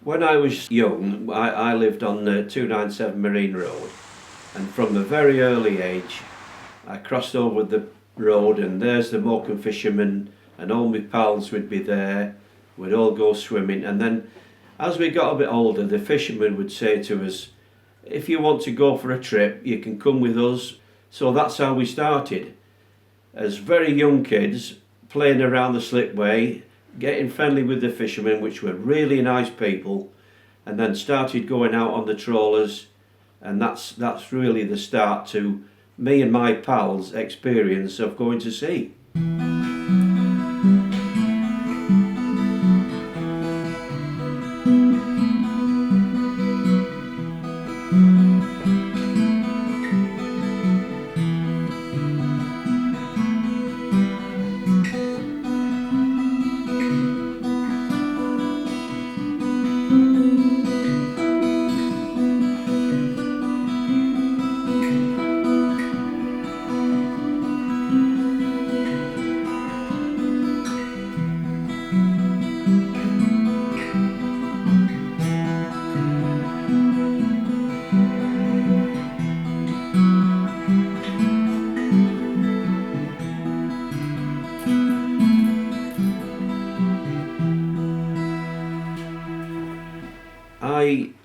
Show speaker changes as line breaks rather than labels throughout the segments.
When I was young, I lived on 297 Marine Road, and from a very early age, I crossed over the road, and there's the Morecambe fishermen, and all my pals would be there. We'd all go swimming, and then as we got a bit older, the fishermen would say to us, "If you want to go for a trip, you can come with us." So that's how we started, as very young kids, playing around the slipway, getting friendly with the fishermen, which were really nice people, and then started going out on the trawlers, and that's really the start to me and my pals' experience of going to sea.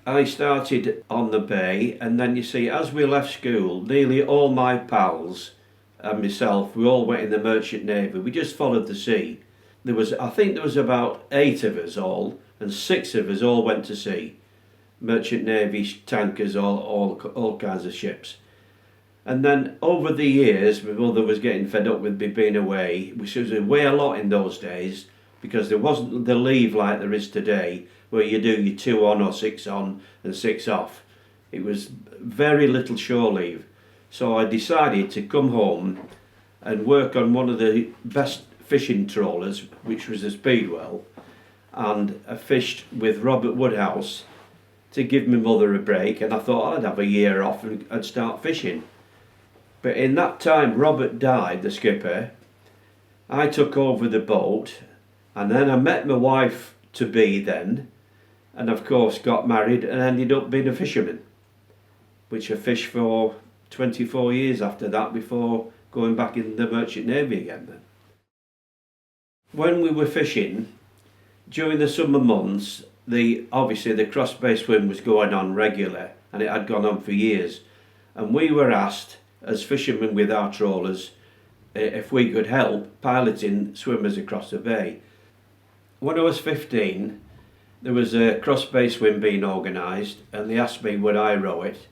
I started on the bay, and then you see, as we left school, nearly all my pals and myself, we all went in the Merchant Navy. We just followed the sea. I think there was about 8 of us all, and 6 of us all went to sea. Merchant Navy, tankers, all kinds of ships. And then over the years, my mother was getting fed up with me being away, which was away a lot in those days, because there wasn't the leave like there is today, where you do your 2 on or 6 on and 6 off. It was very little shore leave. So I decided to come home and work on one of the best fishing trawlers, which was the Speedwell, and I fished with Robert Woodhouse to give my mother a break, and I thought I'd have a year off and start fishing. But in that time Robert died, the skipper. I took over the boat, and then I met my wife to be then, and of course got married and ended up being a fisherman, which I fished for 24 years after that, before going back in the Merchant Navy again then. When we were fishing during the summer months, obviously the cross bay swim was going on regular, and it had gone on for years, and we were asked as fishermen with our trawlers if we could help piloting swimmers across the bay. When I was 15, there was a cross bay swim being organised, and they asked me would I row it.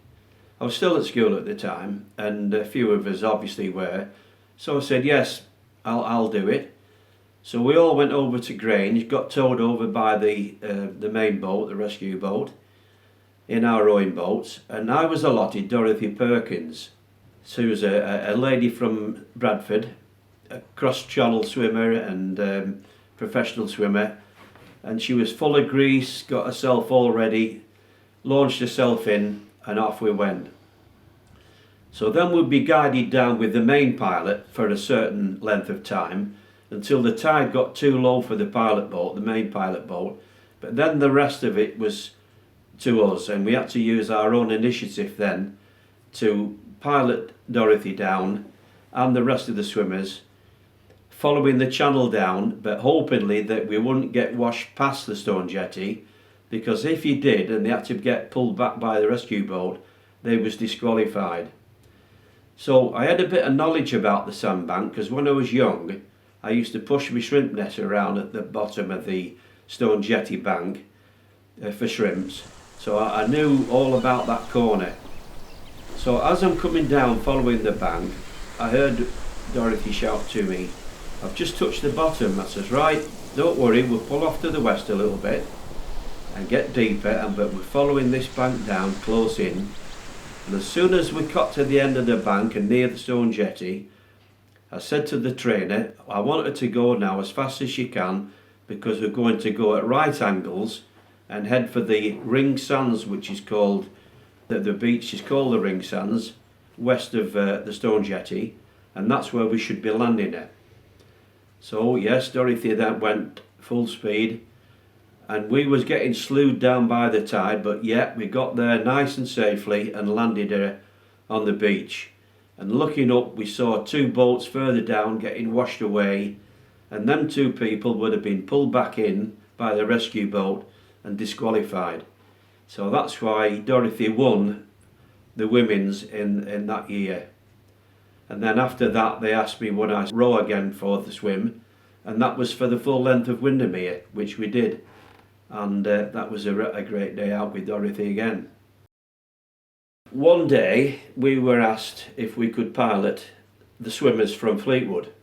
I was still at school at the time, and a few of us obviously were, so I said yes, I'll do it. So we all went over to Grange, got towed over by the main boat, the rescue boat, in our rowing boats, and I was allotted Dorothy Perkins. She was a lady from Bradford, a cross-channel swimmer and professional swimmer, and she was full of grease, got herself all ready, launched herself in, and off we went. So then we'd be guided down with the main pilot for a certain length of time, until the tide got too low for the pilot boat, the main pilot boat, but then the rest of it was to us, and we had to use our own initiative then to pilot Dorothy down and the rest of the swimmers, following the channel down, but hopingly that we wouldn't get washed past the stone jetty, because if you did and they had to get pulled back by the rescue boat, they was disqualified. So I had a bit of knowledge about the sandbank, because when I was young I used to push my shrimp net around at the bottom of the stone jetty bank for shrimps, so I knew all about that corner. So as I'm coming down following the bank, I heard Dorothy shout to me, "I've just touched the bottom." I says, "Right, don't worry, we'll pull off to the west a little bit and get deeper, but we're following this bank down close in." And as soon as we got to the end of the bank and near the stone jetty, I said to the trainer, "I want her to go now as fast as she can, because we're going to go at right angles and head for the ring sands, which is called, the beach is called the ring sands, west of the stone jetty, and that's where we should be landing at." So yes, Dorothy then went full speed, and we was getting slewed down by the tide, but yet we got there nice and safely and landed on the beach. And looking up, we saw two boats further down getting washed away, and them two people would have been pulled back in by the rescue boat and disqualified. So that's why Dorothy won the women's in that year. And then after that they asked me would I row again for the swim, and that was for the full length of Windermere, which we did. And that was a great day out with Dorothy again. One day we were asked if we could pilot the swimmers from Fleetwood,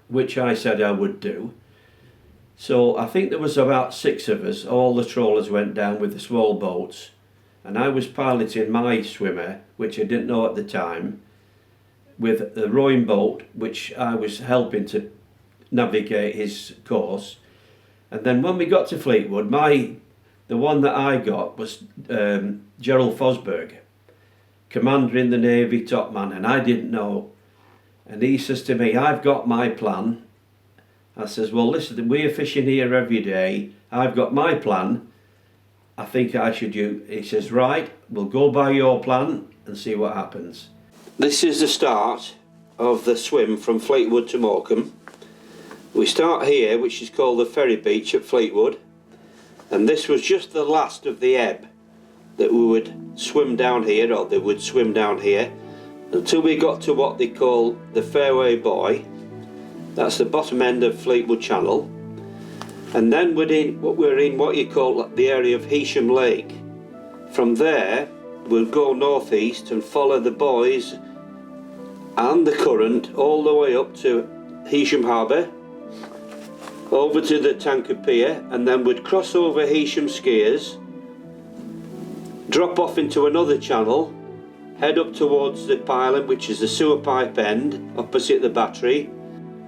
which I said I would do. So I think there was about 6 of us. All the trawlers went down with the small boats, and I was piloting my swimmer, which I didn't know at the time, with the rowing boat, which I was helping to navigate his course. And then when we got to Fleetwood, the one that I got was Gerald Fosberg, commander in the Navy, top man, and I didn't know. And he says to me, I've got my plan. I says, well listen, we're fishing here every day, I've got my plan, I think I should do. He says, right, we'll go by your plan and see what happens. This is the start of the swim from Fleetwood to Morecambe. We start here, which is called the Ferry Beach at Fleetwood, and this was just the last of the ebb that we would swim down here, or they would swim down here, until we got to what they call the Fairway Buoy. That's the bottom end of Fleetwood Channel, and then we're in what you call the area of Heysham Lake. From there we'll go northeast and follow the buoys and the current all the way up to Heysham Harbour, over to the Tanker Pier, and then we'd cross over Heysham Skiers, drop off into another channel, head up towards the Pilot, which is the sewer pipe end opposite the battery.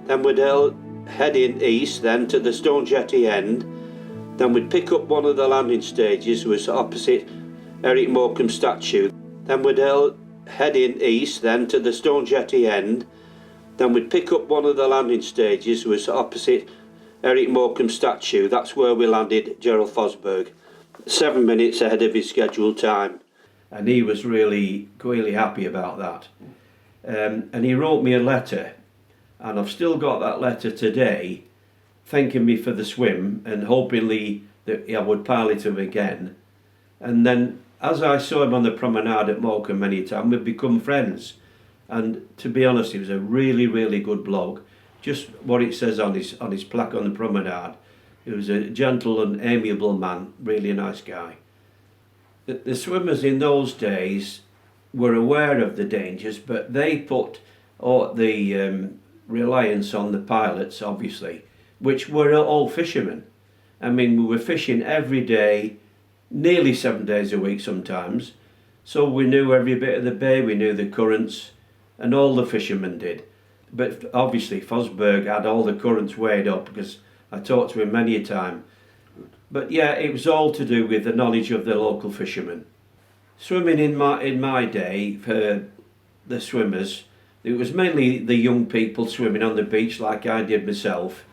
Then we'd head in east then to the Stone Jetty end. Then we'd pick up one of the landing stages, which was opposite Eric Morecambe statue. Then we'd head in east then to the Stone Jetty end. Then we'd pick up one of the landing stages, which was opposite Eric Morecambe statue. That's where we landed Gerald Fosberg, 7 minutes ahead of his scheduled time. And he was really happy about that. And he wrote me a letter, and I've still got that letter today, thanking me for the swim and hopingly that I would pilot him again. And then as I saw him on the promenade at Morecambe many times, we've become friends. And to be honest, he was a really good bloke. Just what it says on his plaque on the promenade. He was a gentle and amiable man, really a nice guy. The swimmers in those days were aware of the dangers, but they put the reliance on the pilots, obviously, which were all fishermen. I mean, we were fishing every day, nearly 7 days a week sometimes, so we knew every bit of the bay, we knew the currents, and all the fishermen did. But obviously Fosberg had all the currents weighed up, because I talked to him many a time. But yeah, it was all to do with the knowledge of the local fishermen. Swimming in my day, for the swimmers, it was mainly the young people swimming on the beach like I did myself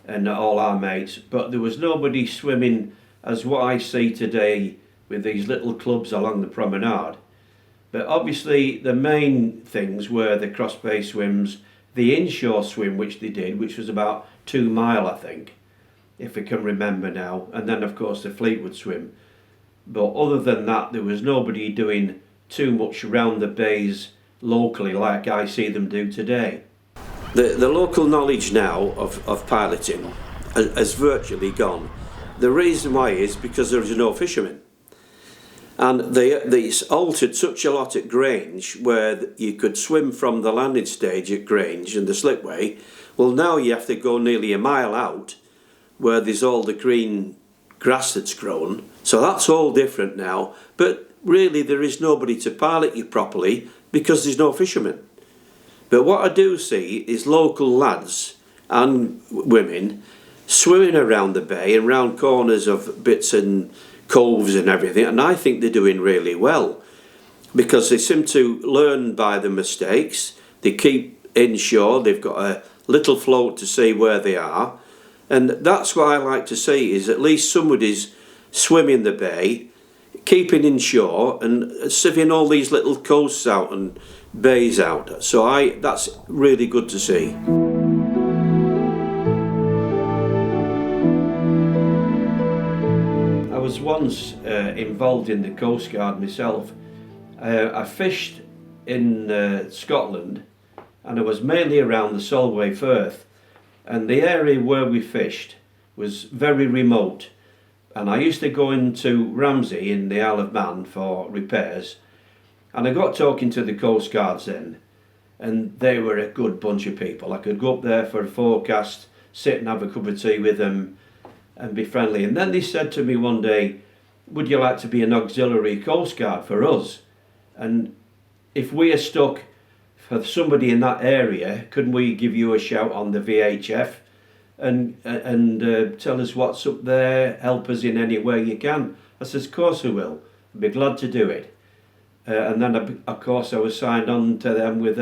and all our mates, but there was nobody swimming as what I see today with these little clubs along the promenade. But obviously the main things were the cross bay swims, the inshore swim which they did, which was about 2 mile I think, if I can remember now, and then of course the Fleetwood swim. But other than that, there was nobody doing too much round the bays locally like I see them do today. The local knowledge now of piloting has virtually gone. The reason why is because there is no fishermen. And they altered such a lot at Grange, where you could swim from the landing stage at Grange and the slipway. Well, now you have to go nearly a mile out, where there's all the green grass that's grown. So that's all different now. But really there is nobody to pilot you properly because there's no fishermen. But what I do see is local lads and women swimming around the bay and round corners of bits and coves and everything, and I think they're doing really well because they seem to learn by the mistakes. They keep inshore, they've got a little float to see where they are, And that's what I like to see, is at least somebody's swimming the bay, keeping inshore and sieving all these little coasts out and bays out. So that's really good to see. I was once involved in the Coast Guard myself. I fished in Scotland, and I was mainly around the Solway Firth, and the area where we fished was very remote, and I used to go into Ramsey in the Isle of Man for repairs, and I got talking to the Coast Guards then, and they were a good bunch of people. I could go up there for a forecast, sit and have a cup of tea with them and be friendly. And then they said to me one day, would you like to be an auxiliary Coast Guard for us? And if we are stuck for somebody in that area, couldn't we give you a shout on the VHF and tell us what's up there, help us in any way you can? I says, of course I will, I'd be glad to do it. And then of course I was signed on to them with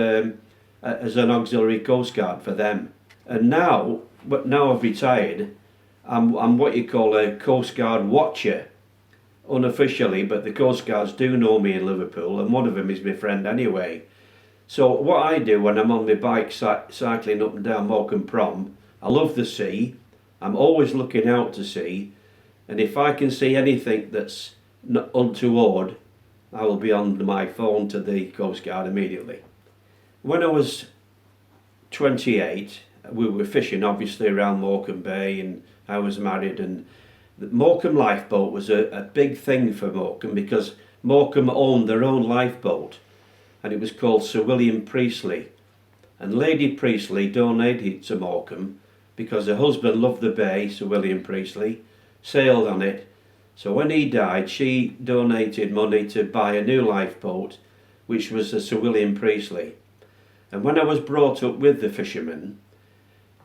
as an auxiliary Coast Guard for them. And now I've retired, I'm what you call a Coast Guard watcher, unofficially, but the Coast Guards do know me in Liverpool, and one of them is my friend anyway. So what I do when I'm on my bike cycling up and down Morecambe Prom, I love the sea, I'm always looking out to sea, and if I can see anything that's untoward, I will be on my phone to the Coast Guard immediately. When I was 28, we were fishing obviously around Morecambe Bay, and I was married, and the Morecambe lifeboat was a big thing for Morecambe, because Morecambe owned their own lifeboat, and it was called Sir William Priestley. And Lady Priestley donated to Morecambe because her husband loved the bay, Sir William Priestley, sailed on it. So when he died, she donated money to buy a new lifeboat, which was the Sir William Priestley. And when I was brought up with the fishermen,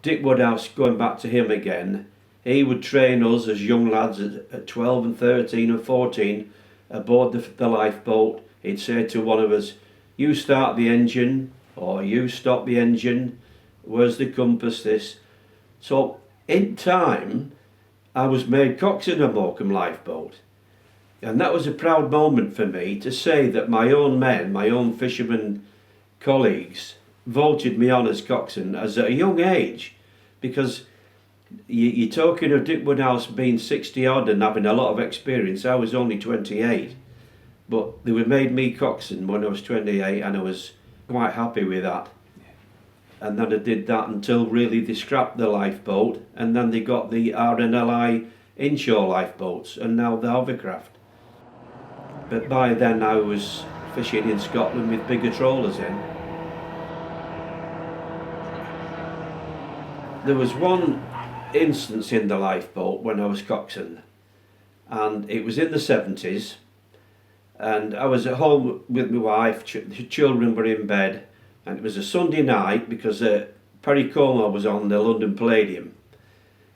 Dick Woodhouse, going back to him again, he would train us as young lads at 12 and 13 and 14 aboard the lifeboat. He'd say to one of us, you start the engine, or you stop the engine, where's the compass, this. So in time, I was made coxswain of Morecambe lifeboat. And that was a proud moment for me to say that my own men, my own fishermen colleagues, voted me on as coxswain as at a young age, because you're talking of Dick Woodhouse being 60 odd and having a lot of experience. I was only 28, but they made me coxswain when I was 28, and I was quite happy with that. And then I did that until really they scrapped the lifeboat, and then they got the RNLI inshore lifeboats, and now the hovercraft. But by then I was fishing in Scotland with bigger trawlers in. There was one instance in the lifeboat when I was coxswain, and it was in the 70s, and I was at home with my wife, the children were in bed, and it was a Sunday night because Perry Como was on the London Palladium,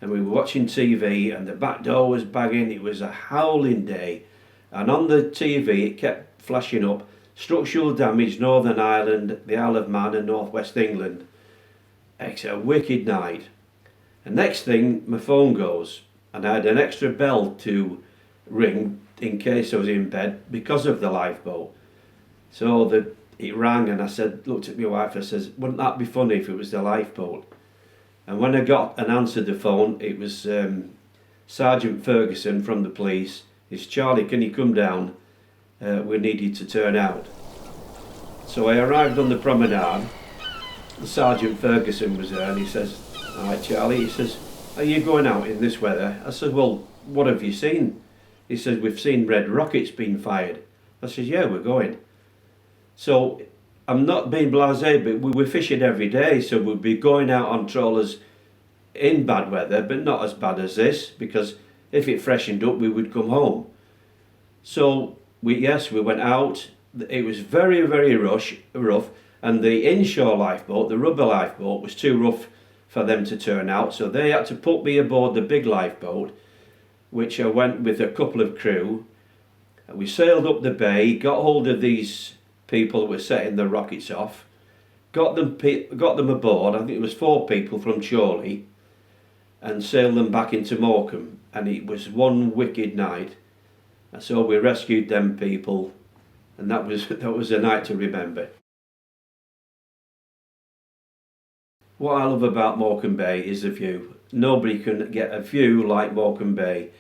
and we were watching TV, and the back door was banging. It was a howling day, and on the TV it kept flashing up, structural damage, Northern Ireland, the Isle of Man and North West England. It's a wicked night. And next thing, my phone goes, and I had an extra bell to ring in case I was in bed because of the lifeboat. So it rang, and I looked at my wife, I says, wouldn't that be funny if it was the lifeboat? And when I got and answered the phone, it was Sergeant Ferguson from the police. It's Charlie, can you come down? We need you to turn out. So I arrived on the promenade. Sergeant Ferguson was there, and he says, all right, Charlie, he says, are you going out in this weather? I said, well, what have you seen? He says, we've seen red rockets being fired. I said, yeah, we're going. So I'm not being blasé, but we're fishing every day, so we'll be going out on trawlers in bad weather, but not as bad as this, because if it freshened up, we would come home. So we went out. It was very, very rough, and the inshore lifeboat, the rubber lifeboat, was too rough for them to turn out, so they had to put me aboard the big lifeboat, which I went with a couple of crew. We sailed up the bay, got hold of these people who were setting the rockets off, got them aboard. I think it was 4 people from Chorley, and sailed them back into Morecambe, and it was one wicked night. And so we rescued them people, and that was a night to remember. What I love about Morecambe Bay is the view. Nobody can get a view like Morecambe Bay.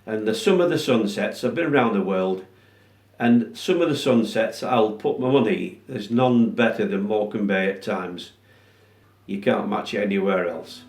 And some of the sunsets, I've been around the world, and some of the sunsets, I'll put my money, there's none better than Morecambe Bay at times. You can't match it anywhere else.